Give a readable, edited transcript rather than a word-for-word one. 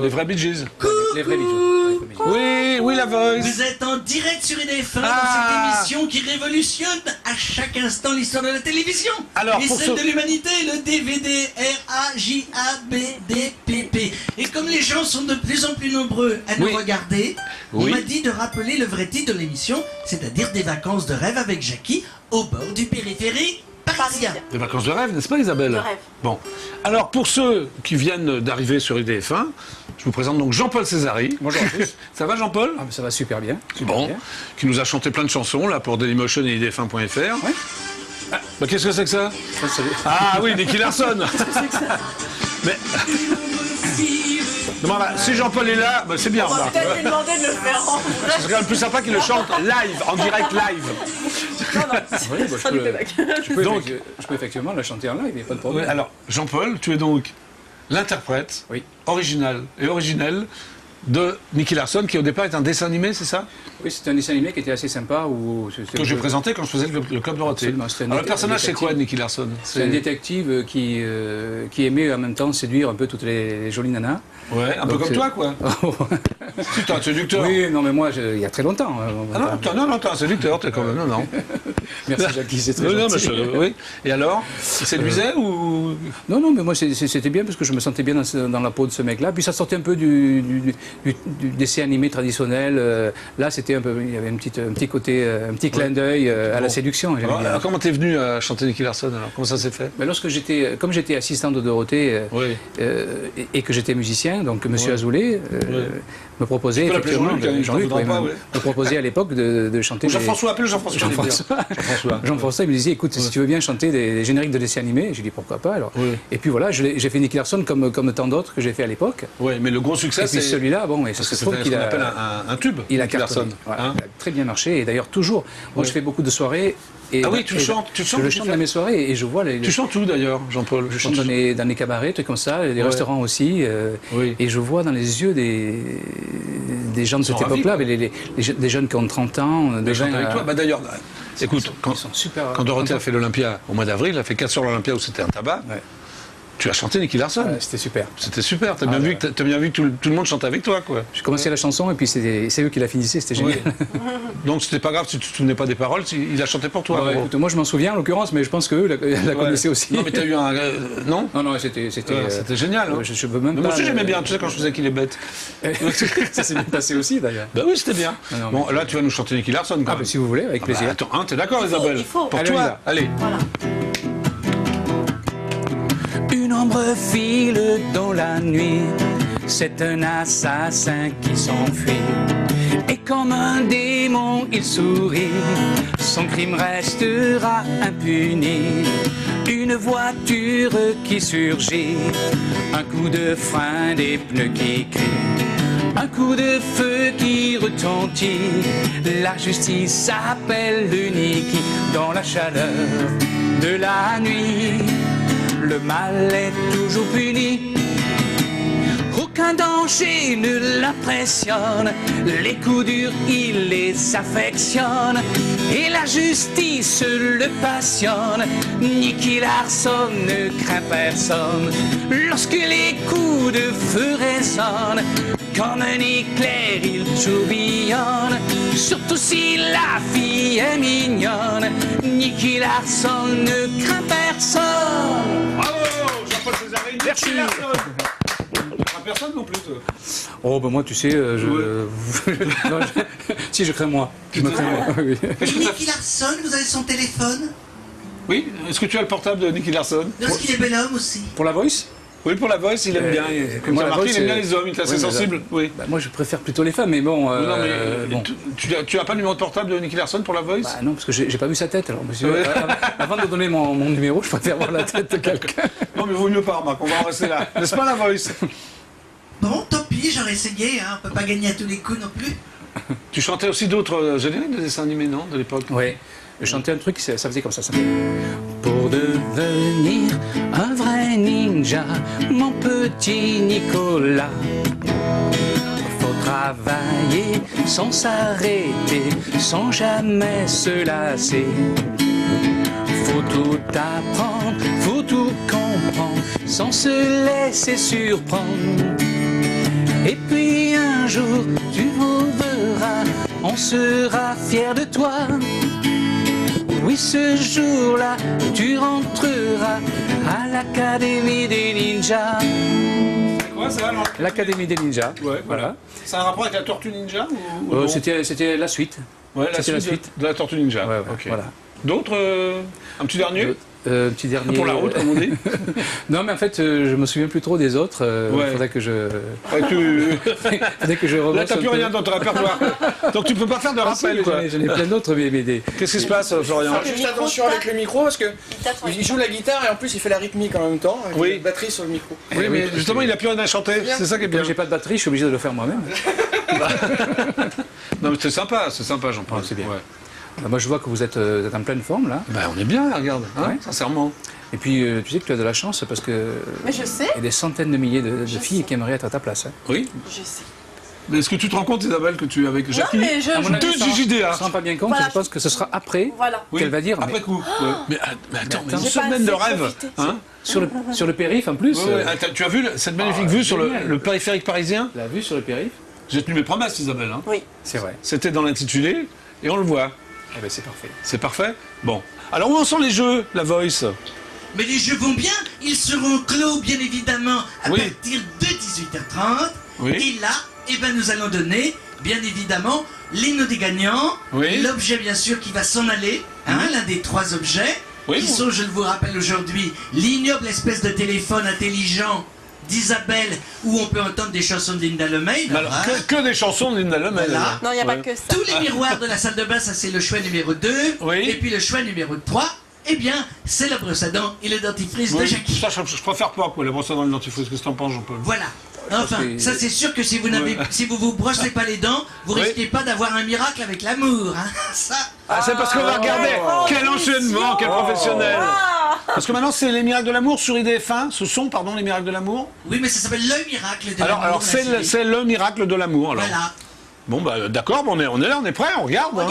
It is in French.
Les vrais Bee Gees. Les vrais Bee Gees. Oui, la Voice. Vous êtes en direct sur IDF1 Ah. dans cette émission qui révolutionne à chaque instant l'histoire de la télévision. Alors, et pour celle ce- de l'humanité, le DVD RAJABDPP. Et comme les gens sont de plus en plus nombreux à nous Oui. regarder, on Oui. m'a dit de rappeler le vrai titre de l'émission, c'est-à-dire des vacances de rêve avec Jackie au bord du périphérique parisien. Des vacances de rêve, n'est-ce pas Isabelle? De rêve. Bon. Alors, pour ceux qui viennent d'arriver sur IDF1, je vous présente donc Jean-Paul Césari. Bonjour à tous. Ça va Jean-Paul? Ah, mais ça va super bien. Super Bon. bien. Qui nous a chanté plein de chansons là pour Dailymotion et IDF1.fr. Ouais. Bah, qu'est-ce que c'est que ça? Ah oui, Nicky Larson. Mais... Non, bah, si Jean-Paul est là, bah, c'est bien. On va bah. peut-être lui demander de le faire en vrai. Ce serait quand même plus sympa qu'il le chante live, en direct live. Non, non, Oui, bah, ça lui fait bac. je peux effectivement la chanter en live, il n'y a pas de problème. Ouais, alors, Jean-Paul, tu es donc l'interprète Oui. original et originel de Nicky Larson, qui au départ est un dessin animé, c'est ça? Oui, c'était un dessin animé qui était assez sympa. Que j'ai présenté quand je faisais le Club Dorothée. Absolument, c'était un Alors, le personnage, c'est détective. quoi, Nicky Larson? C'est un détective qui aimait en même temps séduire un peu toutes les jolies nanas. Ouais, un peu Donc, comme c'est- toi, quoi. Putain, un séducteur. Oui, non, mais moi, il y a très longtemps. Ah non, t'es un séducteur, t'es quand même. Non. Merci Jackie, c'est très Non, mais gentil. oui. Et alors? Il séduisait ou. Non, mais moi c'était bien parce que je me sentais bien dans la peau de ce mec-là. Puis ça sortait un peu du dessin animé traditionnel. Là, c'était un peu, il y avait un petit côté, un petit clin d'œil à la Bon. séduction. j'aimais Alors, bien. comment t'es venu à chanter Nicky Larson alors? Comment ça s'est fait? Mais comme j'étais assistant de Dorothée Oui. et que j'étais musicien, donc Monsieur Azoulay me proposait Tu peux l'appeler effectivement, Jean-Luc, hein, il t'en Jean-Luc, voudra pas, me ouais. proposait à l'époque de chanter. des- Jean-François, appelle Jean-François. Jean-François, il me disait, écoute, si tu veux bien chanter des génériques de dessins animés, j'ai dit pourquoi pas alors. Oui. Et puis voilà, j'ai fait Nicky Larson comme tant d'autres que j'ai fait à l'époque. Oui, mais le gros succès, Et puis c'est. celui-là, bon, et ça Parce que se c'est trouve ce qu'il qu'on appelle a, un tube. il a Nicky cartonné. Larson. Voilà, Hein? il a très bien marché. Et d'ailleurs, toujours, moi je fais beaucoup de soirées. Et, Ah oui, tu et- chantes Je tu le chante fais- dans mes soirées et je vois les. Tu chantes où d'ailleurs, Jean-Paul? Je chante dans les cabarets, trucs comme ça, des restaurants aussi. Oui. Et je vois dans les yeux des gens de sont cette ravis, époque-là, quoi. des jeunes qui ont 30 ans, Ils des chantent gens. avec toi. Bah d'ailleurs, écoute, ils sont super. quand Dorothée a fait l'Olympia au mois d'avril, elle a fait 4 sur l'Olympia où c'était un tabac. Ouais. Tu as chanté Nicky Larson. C'était super. C'était super. T'as bien vu que tout le monde chantait avec toi, quoi. J'ai commencé la chanson et puis c'est eux qui la finissaient, c'était génial. Donc c'était pas grave si tu te souvenais pas des paroles, il a chanté pour toi. Ouais, en gros. écoute, moi je m'en souviens en l'occurrence, mais je pense qu'eux la connaissaient aussi. Non mais t'as eu un non. Non, c'était C'était génial. Hein. je peux même Mais pas. moi aussi j'aimais bien. Tu sais quand je faisais qu'il est bête. Ça s'est bien passé aussi d'ailleurs. Bah oui, c'était bien. Ah non, bon, là tu vas nous chanter Nicky Larson quand Ah, même. bah, si vous voulez, avec plaisir. Bah, attends, hein, t'es d'accord, Isabelle? il faut. Pour Allez, on y toi. va. Allez. Voilà. Une ombre file dans la nuit, c'est un assassin qui s'enfuit. Et comme un démon, il sourit, son crime restera impuni. Une voiture qui surgit, un coup de frein, des pneus qui crient, un coup de feu qui retentit. La justice s'appelle Nicky dans la chaleur de la nuit. Le mal est toujours puni. Aucun danger ne l'impressionne. Les coups durs, il les affectionne. Et la justice le passionne. Nicky Larson ne craint personne. Lorsque les coups de feu résonnent, comme un éclair, il tourbillonne. Surtout si la fille est mignonne. Nicky Larson ne craint personne. Bravo, Jean-Paul Césari. Merci. Nicky Larson. Tu crains personne non plus, toi. Oh, ben moi, tu sais, non, si, je crains moi. Je me crains moi, oui. Nicky Larson, vous avez son téléphone? Oui. Est-ce que tu as le portable de Nicky Larson? Lorsqu'il est bel homme aussi. Pour la voice Oui, pour la voice, il aime bien. Comme moi, tu as la remarqué, voice, il aime bien c'est- les hommes, il est assez Oui, mais sensible. Oui. Bah, moi, je préfère plutôt les femmes, mais bon. Non, mais bon. tu as pas le numéro de portable de Nicky Larson pour la voice? Bah, non, parce que j'ai pas vu sa tête. Alors, monsieur, Ouais. avant de donner mon numéro, je préfère voir la tête de quelqu'un. Non, mais vaut mieux pas, Marc, on va en rester là. N'est-ce pas la voice? Bon, tant pis, j'aurais essayé, hein. On peut pas gagner à tous les coups non plus. Tu chantais aussi d'autres génériques de dessins animés, non, de l'époque? Oui, je chantais un truc, ça faisait comme ça. Pour devenir un vrai ninja, mon petit Nicolas, faut travailler sans s'arrêter, sans jamais se lasser. Faut tout apprendre, faut tout comprendre, sans se laisser surprendre. jour tu m'ouvriras, on sera fiers de toi. Oui, ce jour-là, tu rentreras à l'Académie des Ninjas. C'est quoi ça alors? L'Académie des Ninjas. Ouais, voilà. C'est un rapport avec la Tortue Ninja ou non? C'était la suite. Ouais, c'était la suite. de la Tortue Ninja. Ouais, Ok. voilà. D'autres un petit dernier Petit dernier. pour la route, comme on dit. Non, mais en fait, je me souviens plus trop des autres. Ouais. Faudrait que je. Ouais, Faudrait que je Là, rebosse t'as un plus peu. rien dans ton répertoire. Donc tu peux pas faire de Ah, si, rappel, mais quoi. J'en ai plein d'autres, mais des. Qu'est-ce qui se passe, Florian? Le Juste micro attention tape. avec le micro parce que il joue la guitare et en plus il fait la rythmique en même temps avec Oui. une batterie sur le micro. Oui, mais justement, il a plus rien à chanter. C'est ça qui est bien. Comme j'ai pas de batterie, je suis obligé de le faire moi-même. Non, mais c'est sympa, Jean-Paul. Ouais, c'est bien. Ouais. Moi, je vois que vous êtes en pleine forme, là. Ben, on est bien, là, regarde, hein, Ouais. sincèrement. Et puis, tu sais que tu as de la chance parce que. Mais je sais. Il y a des centaines de milliers de filles sais. qui aimeraient être à ta place. Hein. Oui. Je sais. Mais est-ce que tu te rends compte, Isabelle, que tu es avec Jackie? Non, mais je. À mon avis, Deux ça rend- JJDA. ça se rend pas bien compte, Voilà. je pense que ce sera après Voilà. Oui, qu'elle va dire. Après mais coup. Ouais. Mais attends, mais une J'ai pas semaine de assez rêve. profité. Hein sur le périph' en plus. Ouais, ouais. Attends, tu as vu cette magnifique vue sur génial. le périphérique parisien? La vue sur le périph', J'ai tenu mes promesses, Isabelle. Hein. Oui. c'est vrai. C'était dans l'intitulé et on le voit. Eh ben, c'est parfait. C'est parfait? Bon. Alors, où en sont les jeux, la Voice? Mais les jeux vont bien, ils seront clos bien évidemment à Oui. partir de 18h30. Oui. Et là, eh ben, nous allons donner, bien évidemment, les noms des gagnants, Oui. l'objet bien sûr qui va s'en aller, hein, l'un des 3 objets, Oui, qui bon. sont, je le vous rappelle aujourd'hui, l'ignoble espèce de téléphone intelligent d'Isabelle, où on peut entendre des chansons de Linda Lemay. Mais alors, hein. que des chansons de Linda Lemay. Voilà. là. Non, il n'y a Ouais. pas que ça. Tous les miroirs de la salle de bain, ça c'est le choix numéro 2. Oui. Et puis le choix numéro 3, eh bien, c'est la brosse à dents et le dentifrice de Oui, Jackie. ça, je préfère pas, quoi, la brosse à dents et le dentifrice. Qu'est-ce que t'en penses, Jean-Paul? Voilà. Enfin, c'est- ça c'est sûr que si vous n'avez, si vous vous brossez pas les dents, vous Oui. risquez pas d'avoir un miracle avec l'amour. Hein. Ça. Ah, c'est parce qu'on va regarder. Quel enchaînement, quel professionnel. Parce que maintenant, c'est les miracles de l'amour sur IDF1. Ce sont, pardon, les miracles de l'amour. Oui, mais ça s'appelle le miracle de Alors, l'amour. la série. c'est le miracle de l'amour. Alors. Voilà. Bon, bah, d'accord, bon, on est là, on est prêt, on regarde. Hein.